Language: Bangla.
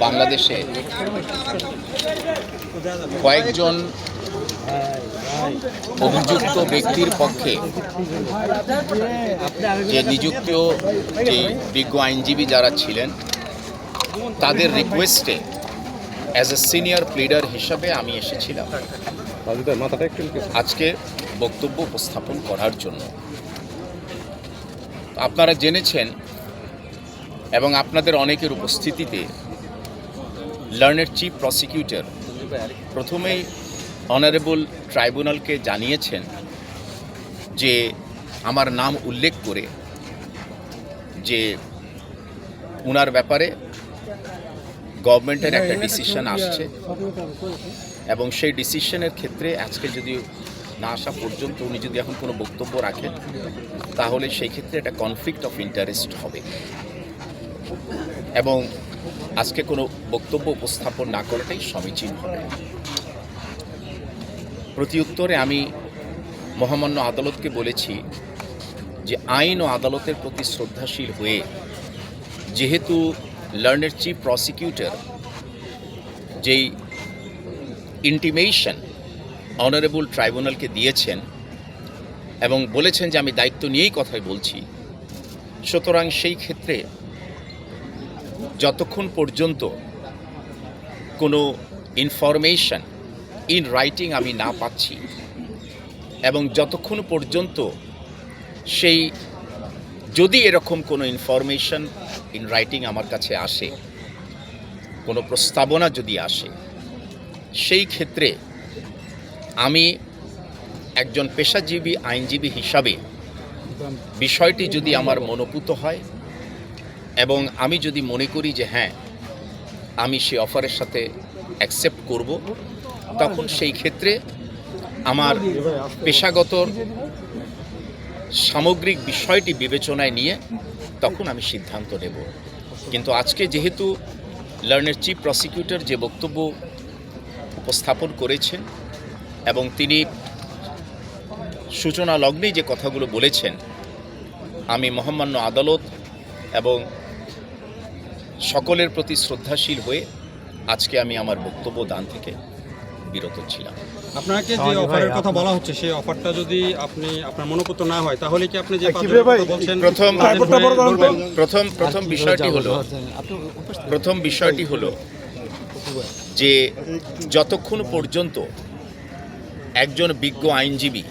বাংলাদেশে কয়েকজন অভিযুক্ত ব্যক্তির পক্ষে যে নিযুক্ত যে বিজ্ঞ আইনজীবী যারা ছিলেন তাদের রিকোয়েস্টে অ্যাজ এ সিনিয়র প্লিডার হিসাবে আমি এসেছিলাম আজকে বক্তব্য উপস্থাপন করার জন্য। আপনারা জেনেছেন এবং আপনাদের অনেকের উপস্থিতিতে লার্নেড চিফ প্রসিকিউটর প্রথমেই অনারেবল ট্রাইব্যুনালকে জানিয়েছেন যে আমার নাম উল্লেখ করে যে উনার ব্যাপারে গভর্নমেন্টের একটা ডিসিশন আসছে এবং সেই ডিসিশনের ক্ষেত্রে আজকে যদি না আসা পর্যন্ত উনি যদি এখন কোনো বক্তব্য রাখেন তাহলে সেই ক্ষেত্রে একটা কনফ্লিক্ট অফ ইন্টারেস্ট হবে এবং আজকে কোনো বক্তব্য উপস্থাপন না করাটাই সমীচীন হবে। প্রতিউত্তরে আমি মহামান্য আদালতকে বলেছি যে আইন ও আদালতের প্রতি শ্রদ্ধাশীল হয়ে যেহেতু লার্নেড চিফ প্রসিকিউটর যেই ইন্টিমেশন অনারেবল ট্রাইব্যুনালকে দিয়েছেন এবং বলেছেন যে আমি দায়িত্ব নিয়েই কথাই বলছি, সুতরাং সেই ক্ষেত্রে যতক্ষণ পর্যন্ত কোনো ইনফরমেশন ইন রাইটিং আমি না পাচ্ছি এবং যতক্ষণ পর্যন্ত সেই যদি এরকম কোনো ইনফরমেশন ইন রাইটিং আমার কাছে আসে, কোনো প্রস্তাবনা যদি আসে, সেই ক্ষেত্রে আমি একজন পেশাজীবী আইনজীবী হিসাবে বিষয়টি যদি আমার মনোপুত হয় এবং আমি যদি মনে করি যে হ্যাঁ আমি সেই অফারের সাথে অ্যাকসেপ্ট করব, তখন সেই ক্ষেত্রে আমার পেশাগত সামগ্রিক বিষয়টি বিবেচনায় নিয়ে তখন আমি সিদ্ধান্ত নেব। কিন্তু আজকে যেহেতু লার্নেড চিফ প্রসিকিউটর যে বক্তব্য উপস্থাপন করেছেন এবং তিনি সূচনা লগ্নেই যে কথাগুলো বলেছেন, আমি মহামান্য আদালত এবং সকলের প্রতি শ্রদ্ধাশীল হয়ে আজকে আমি আমার বক্তব্য দান থেকে বিরত ছিলাম। আপনাকে যে অফারের কথা বলা হচ্ছে সেই অফারটা যদি আপনার মনোপুত না হয় তাহলে কি আপনি যে বলছেন প্রথম বিষয়টি হলো যে যতক্ষণ পর্যন্ত একজন বিজ্ঞ আইনজীবী